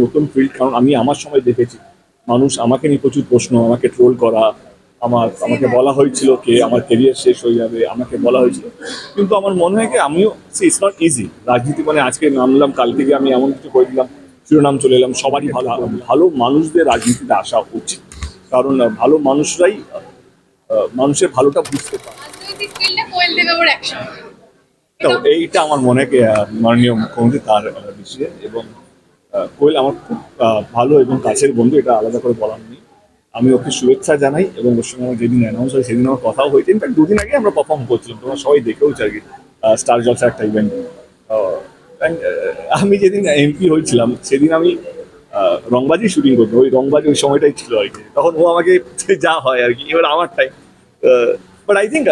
নতুন ফিল্ড, কারণ আমি আমার সময় দেখেছি মানুষ আমাকে নিয়ে প্রচুর প্রশ্ন, আমাকে ট্রোল করা, আমাকে বলা হয়েছিল কে আমার কেরিয়ার শেষ হয়ে যাবে, আমাকে বলা হয়েছিল। কিন্তু আমার মনে হয় কি আমিও ইটস নট ইজি রাজনীতি, মানে আজকে নামলাম কাল থেকে আমি এমন কিছু করে দিলাম, শিরোনাম চলে এলাম। সবারই ভালো ভালো মানুষদের রাজনীতিতে আসা উচিত, কারণ ভালো মানুষরাই মানুষের ভালোটা বুঝতে পারে। রাজনৈতিক ফিল্ডে কোয়েল দেব আবার একসঙ্গে। তো এইটা আমার মনে হয় মাননীয় মুখ্যমন্ত্রী তার বিষয়ে, এবং কোয়েল আমার খুব ভালো এবং কাছের বন্ধু, এটা আলাদা করে বলার নেই। আমি ওকে শুভেচ্ছা জানাই, এবং ওর সঙ্গে আমার যেদিন অ্যানাউন্স হয় সেদিন আমার কথাও হয়েছে। ইনফ্যাক্ট দুদিন আগে আমরা পারফর্ম করছিলাম, তোমরা সবাই দেখেওছ আর কি, স্টার জলসা একটা ইভেন্ট। আমি যেদিন এমপি হয়েছিলাম সেদিন আমি রংবাজি শুটিং করতাম, ওই রংবাজি ওই সময়টাই ছিল আর কি, তখন ও আমাকে যা হয় আর কি, এবার আমার time. But I think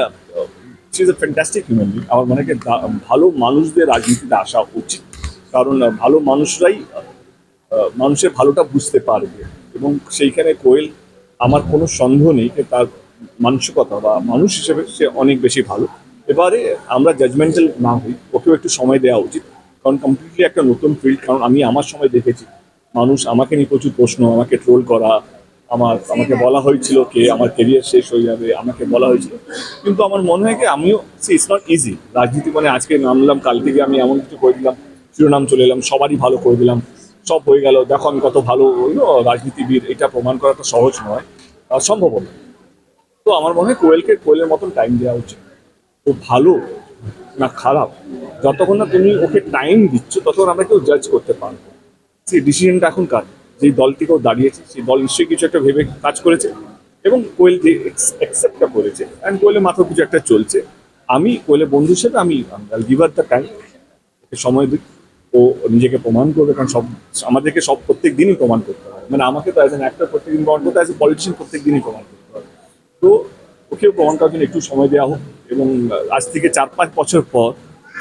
she is a fantastic human being. আমার মনে হয় ভালো মানুষদের রাজনীতিতে আসা উচিত, কারণ ভালো মানুষরাই মানুষের ভালোটা বুঝতে পারবে। এবং সেইখানে কোয়েল, আমার কোনো সন্দেহ নেই যে তার মানসিকতা বা মানুষ হিসেবে সে অনেক বেশি ভালো। এবারে আমরা জাজমেন্টাল না হই, ওকেও একটু সময় দেওয়া উচিত, কারণ কমপ্লিটলি একটা নতুন ফিল্ড। কারণ আমি আমার সময় দেখেছি মানুষ আমাকে নিয়ে প্রচুর প্রশ্ন, আমাকে ট্রোল করা, আমাকে বলা হয়েছিল কে আমার কেরিয়ার শেষ হয়ে যাবে, আমাকে বলা হয়েছিল। কিন্তু আমার মনে হয় কি আমিও ইটস নট ইজি রাজনীতি, মানে আজকে নামলাম কাল থেকে আমি এমন কিছু করে দিলাম, শিরোনাম চলে এলাম, সবারই ভালো করে দিলাম, সব হয়ে গেল, দেখো আমি কত ভালো রাজনীতিবিদ, এটা প্রমাণ করা তো সহজ নয়, সম্ভব না। তো আমার মনে হয় কোয়েলের মতন টাইম দেওয়া উচিত। ও ভালো না খারাপ, যতক্ষণ না তুমি ওকে টাইম দিচ্ছ ততক্ষণ আমরা কেউ জাজ করতে পারবো। সেই ডিসিশনটা এখন কার, যেই দলটিকেও দাঁড়িয়েছে সেই দল নিশ্চয়ই কিছু একটা ভেবে কাজ করেছে, এবং কোয়েল যে অ্যাকসেপ্টটা করেছে, অ্যান্ড কোয়েলের মাথায় কিছু একটা চলছে। আমি কোয়েলের বন্ধু হিসেবে আমি গিভ দ্য টাইম, সময় দিই, ও নিজেকে প্রমাণ করবে। কারণ আমাদেরকে প্রত্যেক দিনই প্রমাণ করতে হয়, মানে আমাকে তো অ্যাজ এন অ্যাক্টর প্রত্যেকদিন প্রমাণ করতে হয়, অ্যাজ এ পলিটিশিয়ান প্রত্যেক দিনই প্রমাণ করতে হয়। তো ওকেও প্রমাণ করার জন্য একটু সময় দেওয়া হোক, এবং আজ থেকে 4-5 বছর পর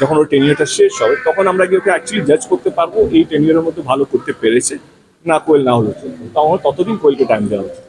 যখন ওর টেনিয়ারটা শেষ হবে তখন আমরা গিয়ে ওকে অ্যাকচুয়ালি জাজ করতে পারবো এই টেনিয়ারের মধ্যে ভালো করতে পেরেছে না কোয়েল, না হলো চলবে। তো আমার ততদিন কোয়েলকে টাইম দেওয়া উচিত।